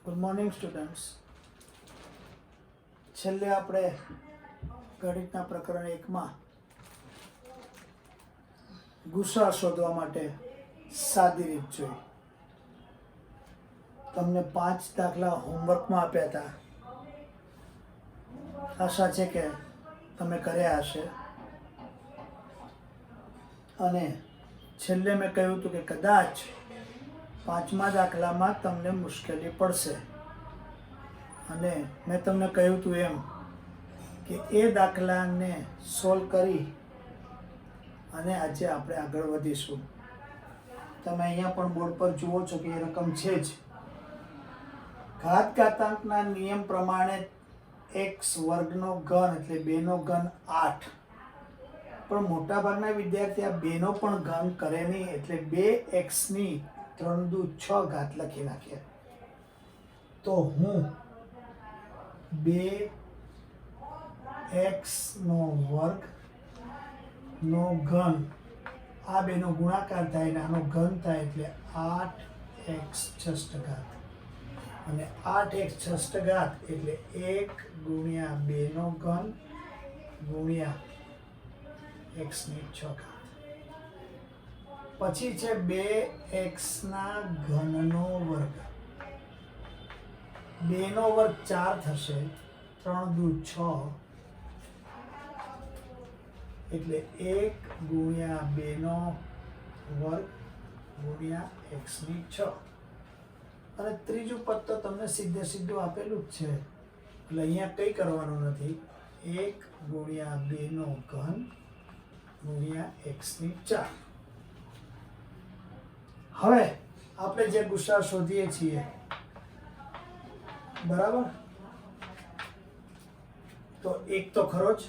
Good morning students. છેલ્લે આપણે ગણિતના પ્રકરણ 1માં ગુસા શોધવા માટે સાદી રીત જોઈ. તમને 5 દાખલા હોમવર્કમાં આપ્યા હતા. આશા છે કે તમે કર્યા હશે. અને છેલ્લે મેં કહ્યું હતું કે કદાચ 5મા દાખલામાં તમને મુશ્કેલી પડશે. અને મેં તમને કહ્યું હતું એમ કે એ દાખલાને સોલ્વ કરી અને આજે આપણે આગળ વધીશું. તમે અહીંયા પણ બોર્ડ પર જુઓ છો કે એ રકમ છે જ. ઘાતાંકના નિયમ પ્રમાણે x વર્ગનો ઘન એટલે 2નો ઘન 8. પણ મોટાભાગના વિદ્યાર્થી આ 2નો પણ ઘન કરે નહીં, એટલે 2x ની 3 દુ 6 ઘાત લખી નાખીએ. તો હું 2x નો વર્ગ નો ઘન, આ બેનો ગુણાકાર થાય ને આનો ઘન થાય એટલે 8x છષ્ટ ઘાત. અને 8x છષ્ટ ઘાત એટલે 1 ગુણ્યા 2 નો ઘન ગુણ્યા x ની 6 ઘાત. પછી છે 2x ના ઘનનો વર્ગ. 2 નો વર્ગ 4 થશે, 3 દુ 6 એટલે 1 ગુણ્યા 2 નો વર્ગ ગુણ્યા x ની 6. અને ત્રીજું પદ તો તમને સીધું આપેલું જ છે, એટલે અહીંયા કંઈ કરવાનું નથી. 1 ગુણ્યા 2 નો ઘન ગુણ્યા x ની 4. હવે આપણે જે ગુસા શોધીએ છીએ, બરાબર, તો એક તો ખરો જ.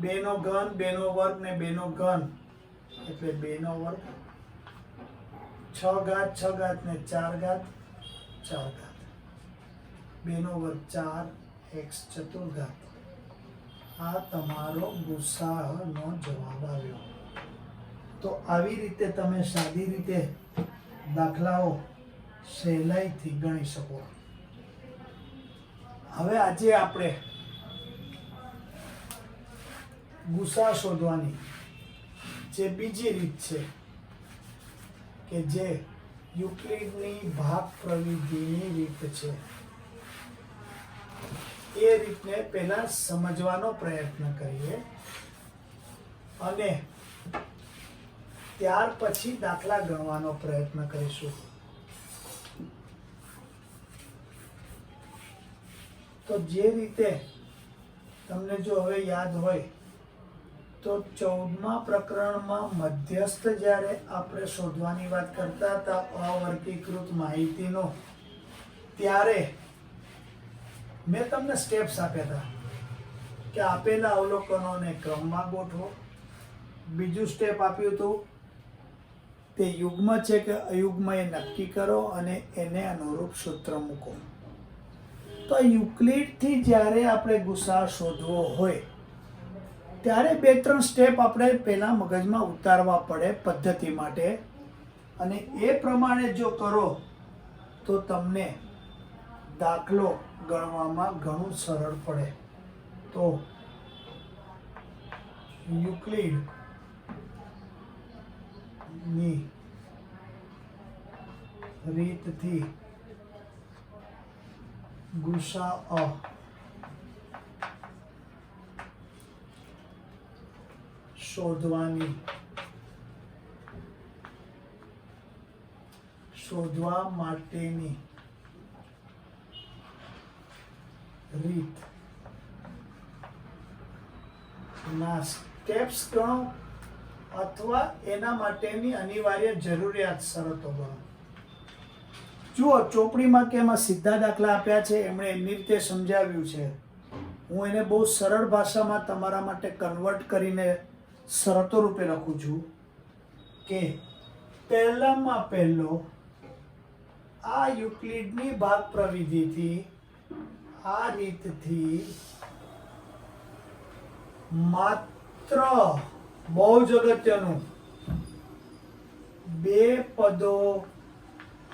2 નો ઘન, 2 નો વર્ગ ને 2 નો ઘન એટલે 2 નો વર્ગ. 6 ઘાત 6 ઘાત ને 4 ઘાત 4 ઘાત. 2 નો વર્ગ 4x ચતુર્ઘાત. આ તમારો ગુસાઅનો જવાબ આવ્યો. તો આવી રીતે તમે સાદી રીતે દાખલાઓ સહેલાઈથી ગણી શકો. હવે આજે આપણે ગુસા શોધવાની જે બીજી રીત છે, કે જે યુક્લિડની ભાગ પ્રવિધિની રીત છે, એ રીતને પહેલા સમજવાનો પ્રયત્ન કરીએ અને ત્યાર પછી દાખલા ગણવાનો પ્રયત્ન કરીશું. તો જે રીતે તમને જો હવે યાદ હોય તો 14મા પ્રકરણમાં મધ્યસ્થ જ્યારે આપણે શોધવાની વાત કરતા હતા અવર્ગીકૃત માહિતીનો, ત્યારે મેં તમને સ્ટેપ્સ આપ્યા હતા કે આપેલા અવલોકનોને ક્રમમાં ગોઠવો. બીજું સ્ટેપ આપ્યું હતું તે યુગ્મ છે કે અયુગ્મ એ નક્કી કરો અને એને અનુરૂપ સૂત્ર મૂકો. તો યુક્લિડથી જ્યારે આપણે ગુસા શોધવો હોય ત્યારે 2-3 સ્ટેપ આપણે પહેલા મગજમાં ઉતારવા પડે પદ્ધતિ માટે, અને એ પ્રમાણે જો કરો તો તમને દાખલો ગણવામાં ઘણું સરળ પડે. તો યુક્લિડની રીતથી ગુસાઅ શોધવા માટેની રીત ના સ્ટેપ્સ ગણો અથવા એના માટેની અનિવાર્ય જરૂરિયાત શરતો ગણો. જુઓ, ચોપડીમાં કે એમાં સીધા દાખલા આપ્યા છે, એમણે એમની રીતે સમજાવ્યું છે. હું એને બહુ સરળ ભાષામાં તમારા માટે કન્વર્ટ કરીને શરતો રૂપે લખું છું કે પહેલામાં પહેલો આ યુક્લિડની ભાગ પ્રવિધિથી, આ રીતથી માત્ર, બહુ જ અગત્યનું, 2 પદો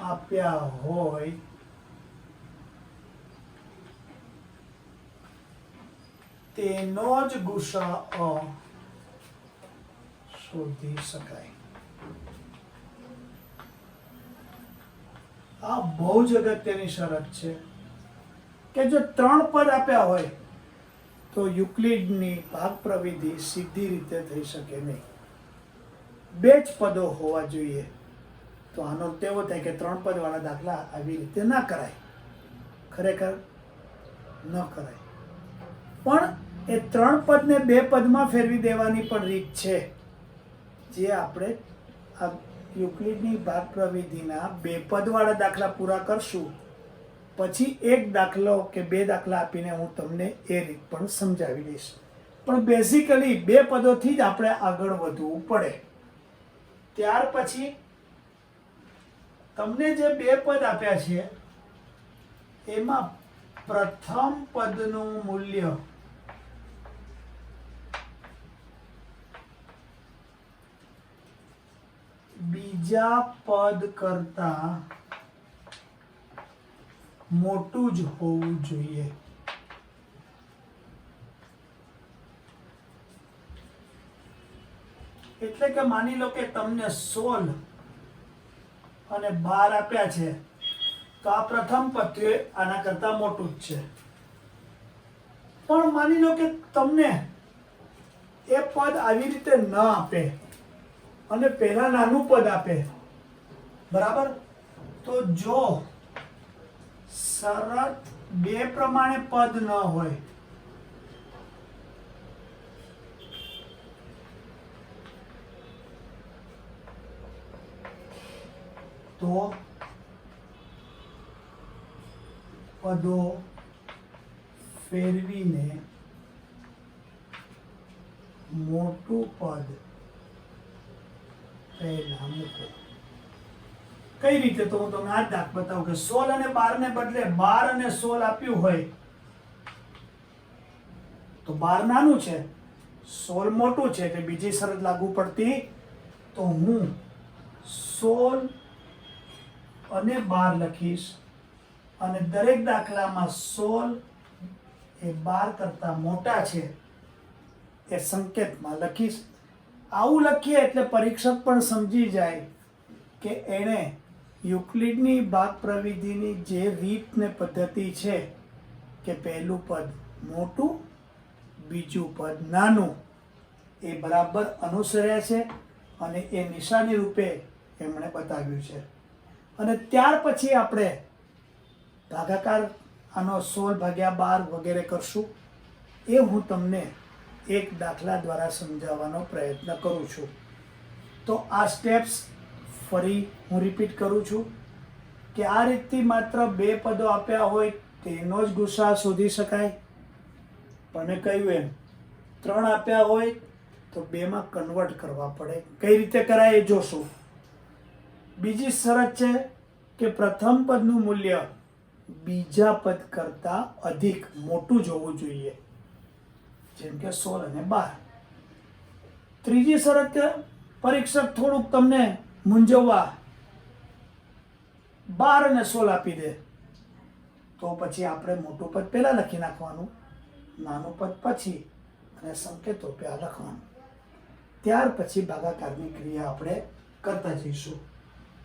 આપ્યા હોય તેનો જ ગુસાઅ શોધી શકાય. આ બહુ જ અગત્યની શરત છે કે જો 3 પદ આપ્યા હોય તો યુક્લિડની ભાગ પ્રવિધિ સીધી રીતે થઈ શકે નહીં. 2 જ પદો હોવા જોઈએ. તો આનો અર્થ એવો થાય કે 3 પદ વાળા દાખલા આવી રીતે ના કરાય, ખરેખર ન કરાય. પણ એ 3 પદને 2 પદમાં ફેરવી દેવાની પણ રીત છે, જે આપણે આ યુક્લિડની ભાગ પ્રવિધિના 2 પદ વાળા દાખલા પૂરા કરશું પછી 1 દાખલો કે 2 દાખલા આપીને હું તમને એ રીત પણ સમજાવી દઈશ. પણ બેઝિકલી 2 પદોથી જ આપણે આગળ વધવું પડે. ત્યાર પછી તમને જે 2 પદ આપ્યા છે એમાં પ્રથમ પદનું મૂલ્ય બીજા પદ કરતા મોટું જ હોવું જોઈએ. એટલે કે માની લો કે તમને 16 અને 12 આપ્યા છે તો આ પ્રથમ પદ આના કરતા મોટું જ છે. પણ માની લો કે તમને એ પદ આવી રીતે ન આપે અને પહેલા નાનું પદ આપે, બરાબર? તો જો શરત 2 પ્રમાણે પદ ન હોય તો પદો ફેરવીને મોટું પદ પહેલા મૂકો. કઈ રીતે? તો હું તમને આ દાખ બતાવું કે 16 અને 12 ને બદલે 12 અને 16 આપ્યું હોય તો 12 નાનું છે, 16 મોટું છે, એટલે બીજી શરત લાગુ પડતી. તો હું 16 અને 12 લખીશ અને દરેક દાખલામાં 16 એ 12 કરતા મોટા છે એ સંકેતમાં લખીશ. આવું લખીએ એટલે પરીક્ષક પણ સમજી જાય કે એણે યુક્લિડની ભાગ પ્રવિધિની જે રીત ને પદ્ધતિ છે કે પહેલું પદ મોટું બીજું પદ નાનું એ બરાબર અનુસર્યા છે અને એ નિશાની રૂપે એમણે બતાવ્યું છે. અને ત્યાર પછી આપણે ભાગાકાર આનો 16/12 વગેરે કરશું. એ હું તમને એક દાખલા દ્વારા સમજાવવાનો પ્રયત્ન કરું છું. તો આ સ્ટેપ્સ ફરી હું રિપીટ કરું છું કે આ રીતથી માત્ર 2 પદો આપ્યા હોય તેનો જ ગુસાઅ શોધી શકાય. પણ મેં કહ્યું એમ 3 આપ્યા હોય તો 2 માં કન્વર્ટ કરવા પડે. કઈ રીતે કરાય એ જોશું. બીજી શરત છે કે પ્રથમ પદનું મૂલ્ય બીજા પદ કરતા અધિક મોટું જ હોવું જોઈએ, જેમ કે 16 અને 12. ત્રીજી શરત પરીક્ષક થોડુંક તમને મૂંઝવવા 12 અને 16 આપી દે તો પછી આપણે મોટું પદ પહેલા લખી નાખવાનું, નાનું પદ પછી અને સંકેતો પહેલા લખવાનું. ત્યાર પછી ભાગાકારની ક્રિયા આપણે કરતા જઈશું.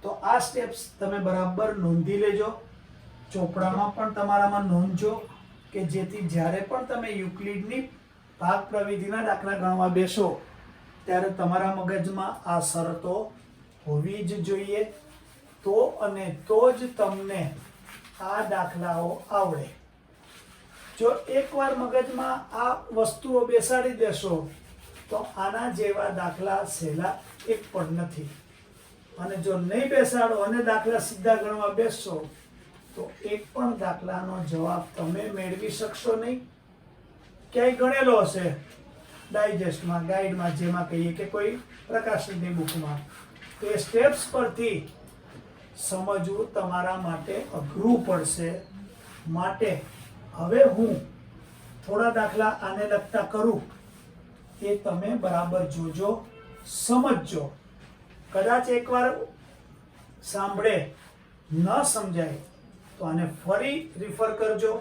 તો આ સ્ટેપ્સ તમે બરાબર નોંધી લેજો, ચોપડામાં પણ તમારામાં નોંધજો કે જેથી જ્યારે પણ તમે યુક્લિડની ભાગ પ્રવિધિના દાખલા ગણવા બેસો ત્યારે તમારા મગજમાં આ શરતો હોવી જ જોઈએ. તો અને તો જ તમને આ દાખલાઓ આવડે. જો એકવાર મગજમાં આ વસ્તુઓ બેસાડી દેશો તો આના જેવા દાખલા સહેલા એક પણ નથી. અને જો નહીં બેસાડો અને દાખલા સીધા ગણવા બેસશો તો એક પણ દાખલાનો જવાબ તમે મેળવી શકશો નહીં. ક્યાંય ગણેલો હશે ડાયજેસ્ટમાં, ગાઈડમાં, જેમાં કહીએ કે કોઈ પ્રકાશનની બુકમાં, તો એ સ્ટેપ્સ પરથી સમજવું તમારા માટે અઘરું પડશે. માટે હવે હું થોડા દાખલા આને લગતા કરું એ તમે બરાબર જોજો, સમજજો. કદાચ એકવાર સાંભળે ન સમજાય તો આને ફરી રિફર કરજો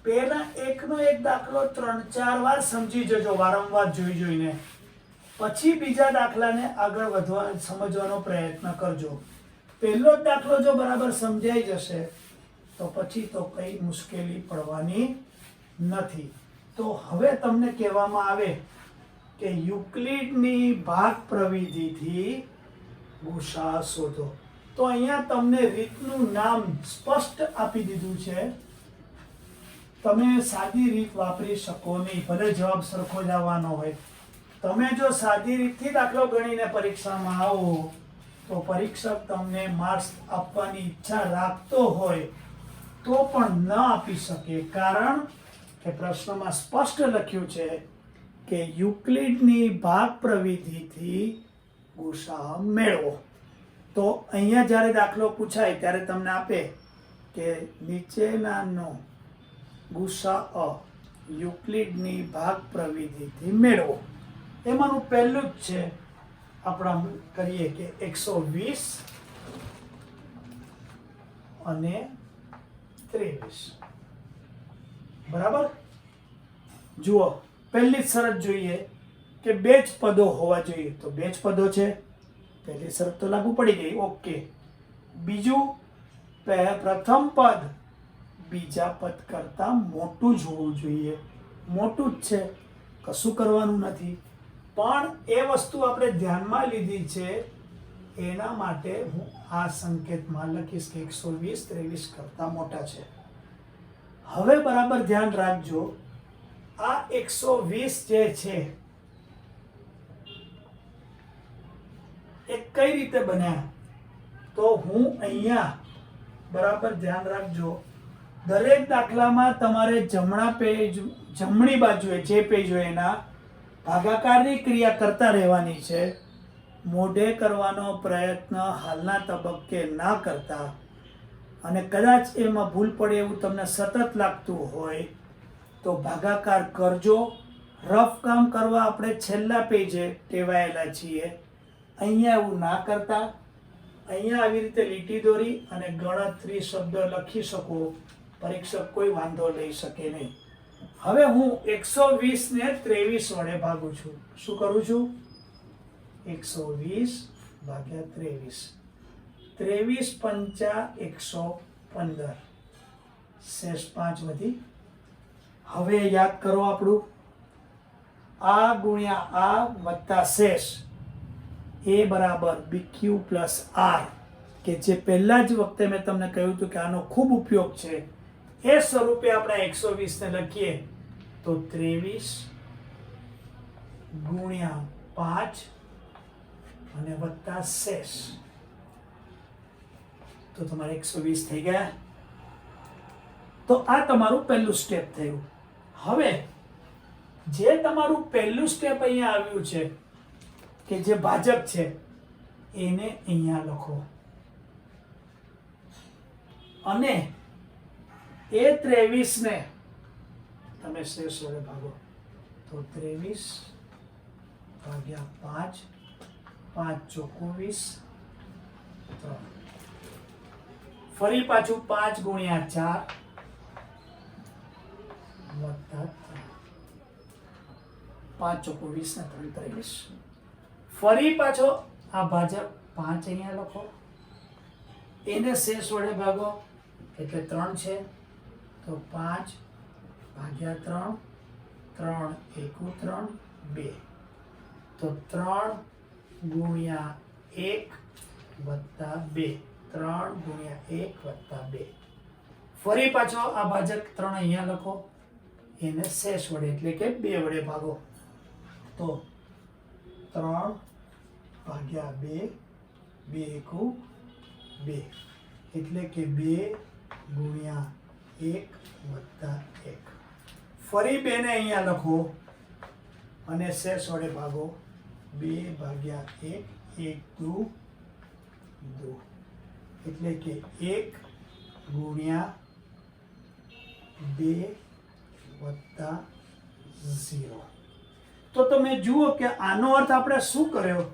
પહેલા એકનો એક દાખલો 3-4 વાર સમજી જજો, વારંવાર જોઈ જોઈને, પછી બીજા દાખલાને આગળ વધવા સમજવાનો પ્રયત્ન કરજો. પહેલો જ દાખલો જો બરાબર સમજાઈ જશે તો પછી તો કઈ મુશ્કેલી પડવાની નથી. તો હવે તમને કહેવામાં આવે કે યુક્લિડની ભાગ પ્રવિધિથી ગુસા શોધો. તો અહીંયા તમને રીતનું નામ સ્પષ્ટ આપી દીધું છે. તમે સાદી રીત વાપરી શકો નહીં, ભલે જવાબ સરખો જ આવવાનો હોય. તમે જો સાદી રીતથી દાખલો ગણીને પરીક્ષામાં આવો તો પરીક્ષક તમને માર્ક્સ આપવાની ઈચ્છા રાખતો હોય તો પણ ન આપી શકે, કારણ કે પ્રશ્નમાં સ્પષ્ટ લખ્યું છે કે યુક્લિડની ભાગ પ્રવિધિથી ગુસા મેળવો. તો અહીંયા જ્યારે દાખલો પૂછાય ત્યારે તમને આપે કે નીચેનાનો ગુસા યુક્લિડની ભાગ પ્રવિધિથી મેળવો. એમાંનું પહેલું જ છે, આપણે કરીએ કે 120 અને 23. બરાબર. જુઓ, પહેલી શરત જોઈએ કે બે જ પદો હોવા જોઈએ. તો બે જ પદો છે, પહેલી શરત તો લાગુ પડી ગઈ. ઓકે. બીજું, પ્રથમ પદ બીજા પદ કરતા મોટું જ હોવું જોઈએ. મોટું જ છે, કશું કરવાનું નથી. પણ એ વસ્તુ આપણે ધ્યાનમાં લીધી છે, એના માટે હું આ સંકેતમાં લખીશ કે 120 23 કરતા મોટા છે. હવે બરાબર ધ્યાન રાખજો, આ 120 જે છે એ કઈ રીતે બન્યા? તો હું અહીંયા બરાબર ધ્યાન રાખજો, દરેક દાખલામાં તમારે જમણી બાજુએ જે પેજ હોય એના ભાગાકારની ક્રિયા કરતા રહેવાની છે. મોઢે કરવાનો પ્રયત્ન હાલના તબક્કે ના કરતા, અને કદાચ એમાં ભૂલ પડે એવું તમને સતત લાગતું હોય તો ભાગાકાર કરજો. રફ કામ કરવા આપણે છેલ્લા પેજે ટેવાયેલા છીએ. અહીંયા એવું ના કરતા, અહીંયા આવી રીતે લીટી દોરી અને ગણતરી શબ્દ લખી શકો, પરીક્ષક કોઈ વાંધો લઈ શકે નહીં. હવે હું 120 ને 23 વડે ભાગું છું. શું કરું છું? 120 ભાગ્યા 23. 23 પંચા 115, શેષ 5 વધી. હવે યાદ કરો, આપણું આ ગુણ્યા આ વત્તા શેષ એ બરાબર BQ પ્લસ R, કે જે પહેલા જ વખતે મેં તમને કહ્યું હતું કે આનો ખૂબ ઉપયોગ છે. એ સ્વરૂપે આપણે 120 ને લખીએ તો 23 ગુણ્યા 5 અને વત્તા શેષ, તો તમારે 120 થઈ ગયા. તો આ તમારું પહેલું સ્ટેપ થયું. હવે જે તમારું પહેલું સ્ટેપ અહીંયા આવ્યું છે કે જે ભાજક છે એને અહીંયા લખો, અને એ 23 ને તમે શેષ વડે ભાગો તો 23 ભાગ્યા 5, 5 ચોક 20, 3. ફરી પાછું 5 ગુણ્યા 4 વત્તા 3, 5 ચોક 20 ને 3 23. ફરી પાછો આ ભાજક 5 અહીંયા લખો, એને શેષ વડે ભાગો એટલે 3 છે, તો 5 ભાગ્યા 3, 3 એકુ 3 2, તો 3 ગુણ્યા 1 વત્તા 2, 3 ગુણ્યા 1 વત્તા 2. ફરી પાછો આ ભાજક 3 અહીંયા લખો, એને શેષ વડે એટલે કે 2 વડે ભાગો, તો 3 ભાગ્યા 2, 2 એકુ 2, એટલે કે 2 ગુણ્યા 1 વત્તા 1. ફરી 2 ને અહીંયા લખો અને શેષ વડે ભાગો, 2 ભાગ્યા 1, 1 2 2, એટલે કે 1 ગુણ્યા 2 વત્તા 0. તો તમે જુઓ કે આનો અર્થ આપણે શું કર્યો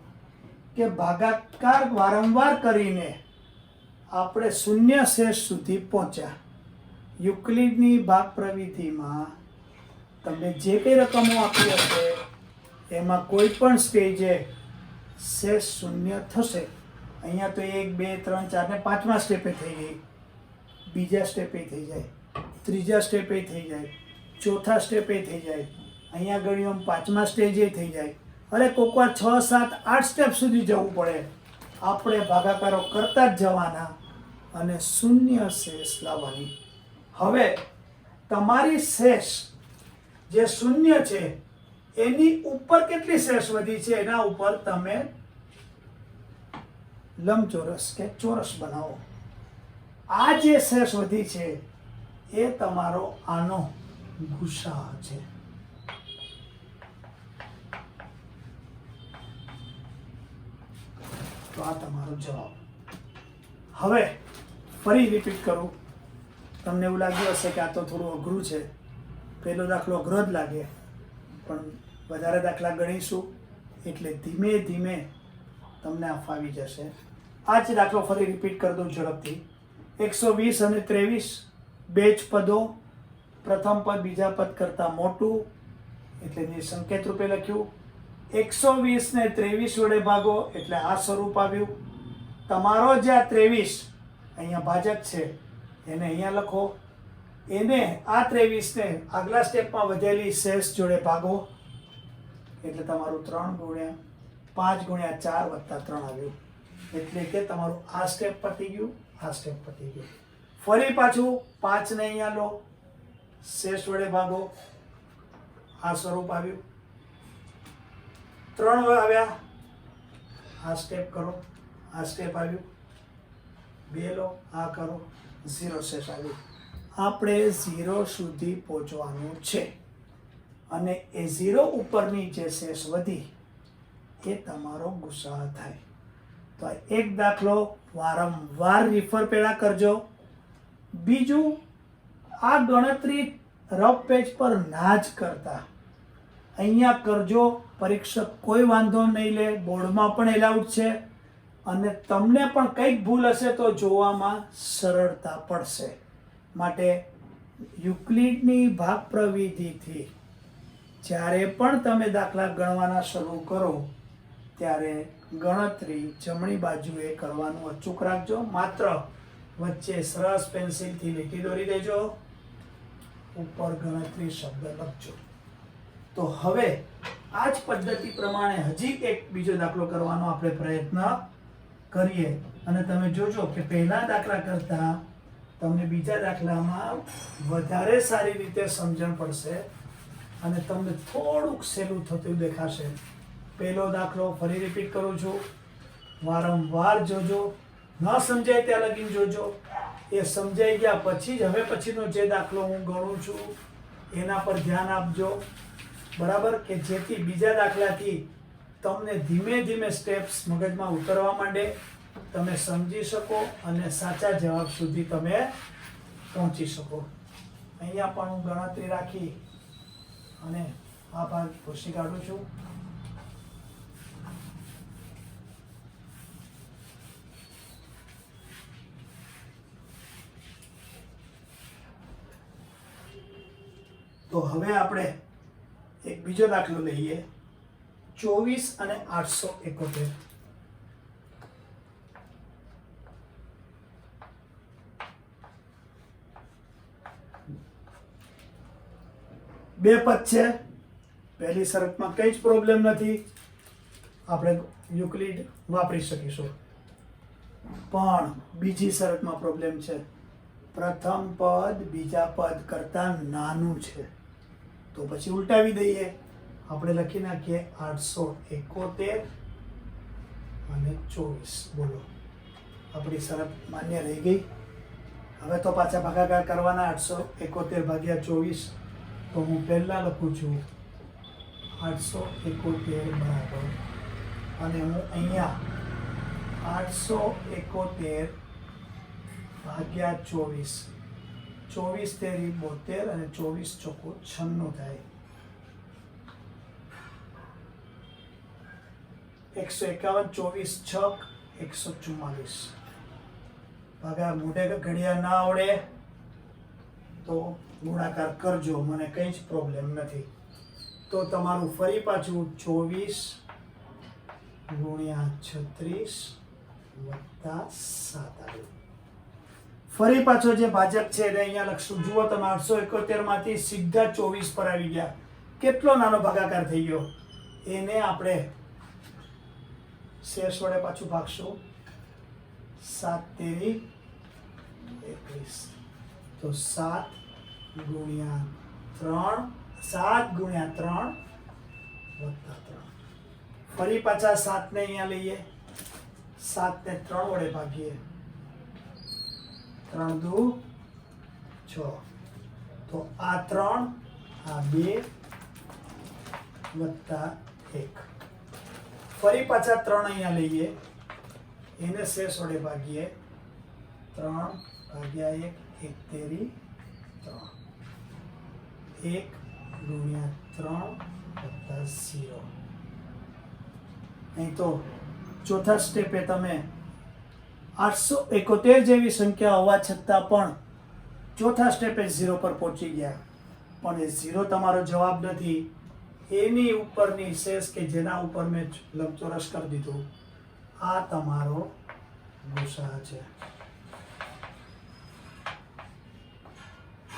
કે ભાગાકાર વારંવાર કરીને આપણે શૂન્ય શેષ સુધી પહોંચ્યા. યુક્લિડની ભાગ પ્રવિધિમાં તમને જે કંઈ રકમો આપી હશે એમાં કોઈ પણ સ્ટેજે શેષ શૂન્ય થશે. અહીંયા તો 1 2 3 4 ને 5મા સ્ટેપે થઈ ગઈ, બીજા સ્ટેપે થઈ જાય, ત્રીજા સ્ટેપે થઈ જાય, ચોથા સ્ટેપે થઈ જાય, અહીંયા ગણ્યું 5મા સ્ટેજે થઈ જાય. અરે કોક વાર 6 7 8 સ્ટેપ સુધી જવું પડે. આપણે ભાગાકારો કરતા જ જવાના અને શૂન્ય શેષ લાવવાની. હવે તમારી શેષ જે શૂન્ય છે એની ઉપર કેટલી શેષ વધી છે એના ઉપર તમે લંબચોરસ કે ચોરસ બનાવો. આ જે શેષ વધી છે એ તમારો આનો ગુસા છે. તો આ તમારો જવાબ. હવે ફરી રિપીટ કરું. તમને એવું લાગ્યું હશે કે આ તો થોડું અઘરું છે, પહેલો દાખલો અઘરો જ લાગે, પણ વધારે દાખલા ગણીશું એટલે ધીમે ધીમે તમને આ ફાવી જશે. આ જ દાખલો ફરી રિપીટ કરી દઉં ઝડપથી. 120 અને 23 બે જ પદો, પ્રથમ પદ બીજા પદ કરતાં મોટું એટલે મેં સંકેત રૂપે લખ્યું. 120 ને 23 વડે ભાગો એટલે આ સ્વરૂપ આવ્યું. તમારો જે આ 23 અહીંયા ભાજક છે એને અહીંયા લખો, એને આ 23 ને આગલા સ્ટેપમાં વધેલી શેષ જોડે ભાગો એટલે તમારું 3 ગુણ્યા 5 ગુણ્યા 4 વત્તા 3 આવ્યું. એટલે કે તમારું આ સ્ટેપ પતી ગયું, આ સ્ટેપ પતી ગયું. ફરી પાછું 5 ને અહીંયા લો, શેષ વડે ભાગો, આ સ્વરૂપ આવ્યું. 3 આવ્યા, આ સ્ટેપ કરો, આ સ્ટેપ આવ્યું. 2 લો, આ કરો, 0 શેષ આવ્યું. આપણે 0 સુધી પહોંચવાનું છે અને એ 0 ઉપરની જે શેષ વધી એ તમારો ગુસા થાય. તો એક દાખલો વારંવાર રિફર પહેલા કરજો. બીજું, આ ગણતરી રફ પેજ પર ના જ કરતા, અહીંયા કરજો. પરીક્ષક કોઈ વાંધો નહીં લે, બોર્ડમાં પણ એલાઉડ છે અને તમને પણ કંઈક ભૂલ હશે તો જોવામાં સરળતા પડશે. માટે યુક્લિડની ભાગ પ્રવિધિથી જ્યારે પણ તમે દાખલા ગણવાના શરૂ કરો ત્યારે ગણતરી જમણી બાજુએ કરવાનું અચૂક રાખજો. માત્ર વચ્ચે સરસ પેન્સિલથી લીટી દોરી દેજો, ઉપર ગણતરી શબ્દ લખજો. તો હવે આ જ પદ્ધતિ પ્રમાણે હજી એક બીજો દાખલો કરવાનો આપણે પ્રયત્ન કરીએ અને તમે જોજો કે પહેલા દાખલા કરતા તમને બીજા દાખલામાં વધારે સારી રીતે સમજણ પડશે અને તમને થોડુંક સહેલું થતું દેખાશે. પહેલો દાખલો ફરી રિપીટ કરું છું, વારંવાર જોજો, ન સમજાય ત્યાં લગીને જોજો. એ સમજાઈ ગયા પછી જ હવે પછીનો જે દાખલો હું ગણું છું એના પર ધ્યાન આપજો, બરાબર, કે જેથી બીજા દાખલાથી તમને ધીમે ધીમે સ્ટેપ્સ મગજમાં ઉતરવા માંડે, તમે સમજી શકો અને સાચા જવાબ સુધી તમે પહોંચી શકો. અહીંયા પણ હું ગણતરી રાખી અને આ ભાગ ભૂસી કાઢું છું. તો હવે આપણે એક બીજો દાખલો લઈએ. 24 અને 871. બે પદ છે. પહેલી શરતમાં કંઈ જ પ્રોબ્લેમ નથી, આપણે યુક્લિડ વાપરી શકીશું. પણ બીજી શરતમાં પ્રોબ્લેમ છે. પ્રથમ પદ બીજા પદ કરતાં નાનું છે. તો પછી ઉલટાવી દઈએ. આપણે લખી નાખીએ 871 અને 24. બોલો, આપણી શરત માન્ય રહી ગઈ. હવે તો પાછા ભાગાકાર કરવાના. 871 ભાગ્યા 24. તો હું પહેલાં લખું છું 871 બરાબર, અને હું અહીંયા 871 ભાગ્યા 24, 24 તેરી 72 અને 24 ચોકો 96 થાય. 151, 24 છક 144. ભાગા મોઢે ઘડિયા ના આવડે તો ગુણાકાર કરજો, મને કંઈ જ પ્રોબ્લેમ નથી. તો તમારું ફરી પાછું 24 ગુણ્યા 36 વત્તા 7 આવ્યું. ફરી પાછો જે ભાજક છે એને અહીંયા લખશું. જુઓ તમે 871 માંથી સીધા 24 પર આવી ગયા. કેટલો નાનો ભાગાકાર થઈ ગયો. એને આપણે શેષ વડે પાછું ભાગશું. 7 તેરી 21. તો 7 ગુણ્યા 3 વત્તા 3. ફરી પાછા 7 ને અહીંયા લઈએ. 7 ને 3 વડે ભાગીએ. 3 દુ 6. તો આ 3 આ 2 વત્તા 1. ફરી પાછા 3 અહીંયા લઈએ. એને શેષ વડે ભાગીએ. 3 ભાગ્યા 1 1 તેરી 3. 1 ગુણ્યા 3 વત્તા 0. અહીં તો ચોથા સ્ટેપે તમે 871 જેવી સંખ્યા હોવા છતાં પણ ચોથા સ્ટેપે 0 પર પહોંચી ગયા. પણ એ 0 તમારો જવાબ નથી. એની ઉપરની શેષ કે જેના ઉપર મેં લંબચોરસ કરી દીધું, આ તમારો ગુસા છે.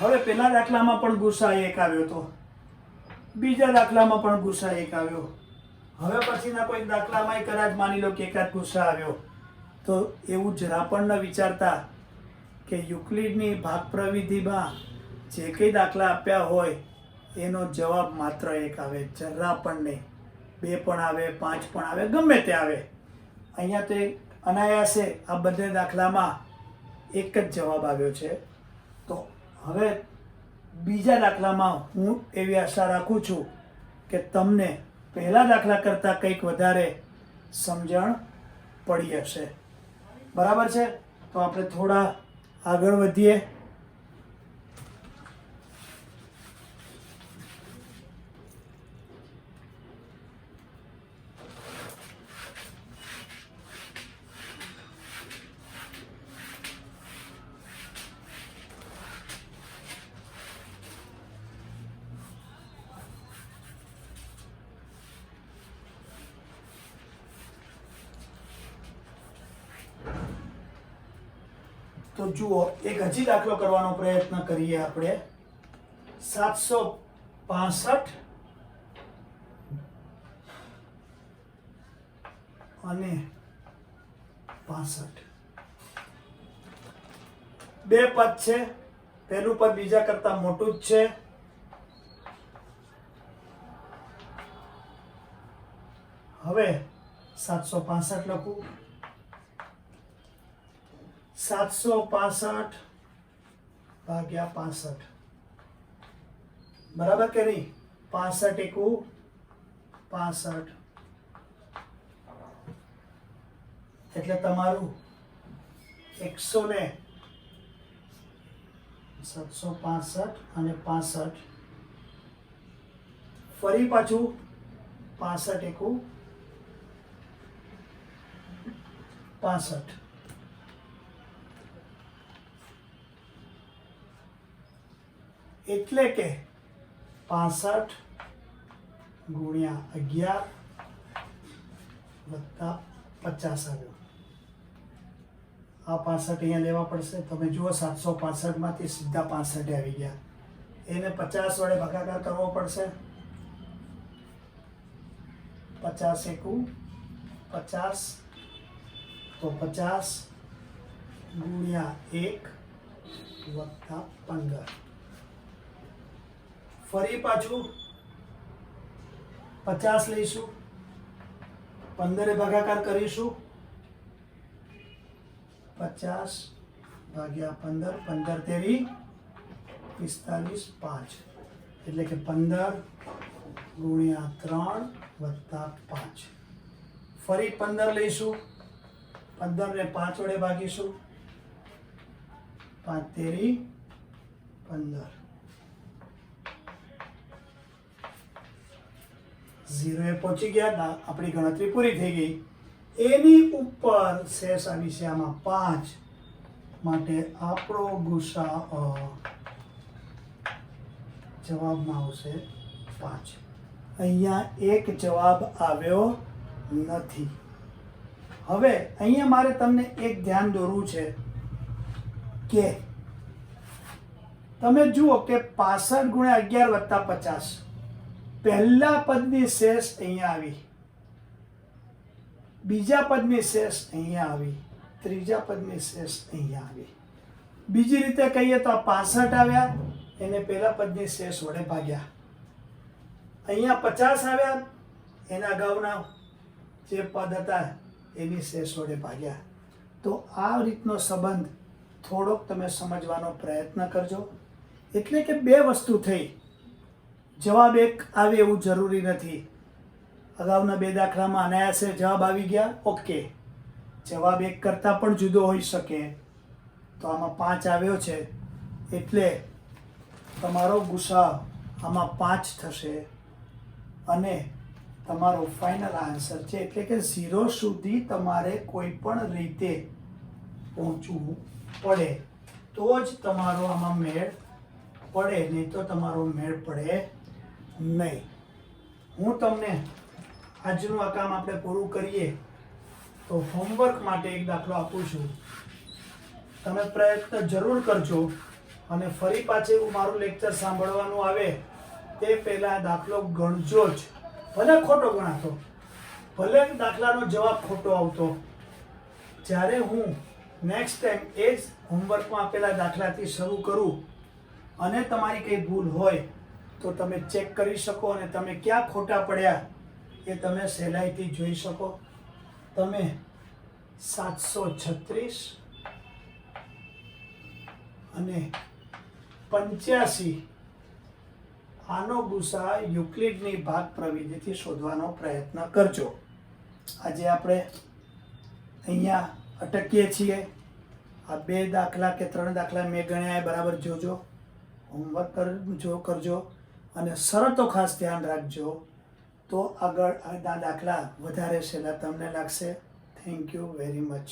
હવે પેલા દાખલામાં પણ ગુસા 1 આવ્યો હતો, બીજા દાખલામાં પણ ગુસા 1 આવ્યો. હવે પછીના કોઈ દાખલામાં કદાચ માની લો કે એકાદ ગુસા આવ્યો. તો એવું જરા પણ ન વિચારતા કે યુક્લિડની ભાગ પ્રવિધિમાં જે કંઈ દાખલા આપ્યા હોય એનો જવાબ માત્ર 1 આવે, જરા પણ નહીં. 2 પણ આવે, 5 પણ આવે, ગમે તે આવે. અહીંયા તો અનાયાસે આ બંને દાખલામાં એક જ જવાબ આવ્યો છે. તો હવે બીજા દાખલામાં હું એવી આશા રાખું છું કે તમને પહેલા દાખલા કરતાં કંઈક વધારે સમજણ પડી હશે. બરાબર છે? તો આપણે થોડા આગળ વધીએ. તો જુઓ, એક હજી દાખલો કરવાનો પ્રયત્ન કરીએ આપણે. 765 અને 65. બે પદ છે. પહેલું પદ બીજા કરતા મોટું જ છે. હવે 765 લખું. 765 ભાગ્યા 65. બરાબર કે નહીં? 65 એકુ 65. એટલે તમારું 100 ને 765 અને 65. ફરી પાછું 65 એકુ 65. એટલે કે 65 ગુણ્યા 11 વત્તા 50 આવ્યો. આ 65 અહીંયા લેવા પડશે. તમે જુઓ 765 માંથી સીધા 65 આવી ગયા. એને 50 વડે ભાગાકાર કરવો પડશે. 50 એકુ 50. તો 50 ગુણ્યા 1 વત્તા 15. ફરી પાછું 50 લઈશું. 15 ભાગાકાર કરીશું. 50 ભાગ્યા 15. 15 તેરી 45 5. એટલે કે 15 ગુણ્યા 3 વત્તા 5. ફરી 15 લઈશું. 15 ને 5 વડે ભાગીશું. 5 તેરી 15. 0 એ પહોંચી ગયા. આપણી ગણતરી પૂરી થઈ ગઈ. એની ઉપર શેષ આવી છે આમાં 5. માટે આપણો ગુસાઅ જવાબમાં આવશે 5. અહીંયા એક જવાબ આવ્યો નથી. હવે અહીંયા મારે તમને એક ધ્યાન દોરવું છે કે તમે જુઓ કે 65 ગુણ્યા 11 વત્તા 50, પહેલા પદની શેષ અહીંયા આવી, બીજા પદની શેષ અહીંયા આવી, ત્રીજા પદની શેષ અહીંયા આવી. બીજી રીતે કહીએ તો આ 65 આવ્યા, એને પહેલા પદની શેષ વડે ભાગ્યા. અહીંયા 50 આવ્યા, એના અગાઉના જે પદ હતા એની શેષ વડે ભાગ્યા. તો આ રીતનો સંબંધ થોડોક તમે સમજવાનો પ્રયત્ન કરજો. એટલે કે બે વસ્તુ થઈ, જવાબ એક આવે એવું જરૂરી નથી. અગાઉના 2 દાખલામાં અનાયાસે જવાબ આવી ગયા, ઓકે. જવાબ એક કરતાં પણ જુદો હોઈ શકે. તો આમાં 5 આવ્યો છે એટલે તમારો ગુસાઅ આમાં 5 થશે અને તમારો ફાઇનલ આન્સર છે. એટલે કે 0 સુધી તમારે કોઈ પણ રીતે પહોંચવું પડે તો જ તમારો આમાં મેળ પડે, નહીં તો તમારો મેળ પડે નહીં. હું તમને આજનું આ કામ આપણે પૂરું કરીએ તો હોમવર્ક માટે એક દાખલો આપું છું. તમે પ્રયત્ન જરૂર કરજો અને ફરી પાછું મારું લેક્ચર સાંભળવાનું આવે તે પહેલાં દાખલો ગણજો જ. ભલે ખોટો ગણાતો, ભલે દાખલાનો જવાબ ખોટો આવતો, જ્યારે હું નેક્સ્ટ ટાઈમ એ જ હોમવર્કમાં આપેલા દાખલાથી શરૂ કરું અને તમારી કંઈ ભૂલ હોય તો તમે ચેક કરી શકો અને તમે ક્યાં ખોટા પડ્યા એ તમે સહેલાઈથી જોઈ શકો. તમે 736 અને 85 આનો ગુસાઅ યુક્લિડની ભાગ પ્રવિધિથી શોધવાનો પ્રયત્ન કરજો. આજે આપણે અહીંયા અટકીએ છીએ. આ 2 દાખલા કે 3 દાખલા મેં ગણ્યા એ બરાબર જોજો, હોમવર્ક કરજો અને શરતો ખાસ ધ્યાન રાખજો. તો આગળ આ દાખલા વધારે સહેલા તમને લાગશે. Thank you very much.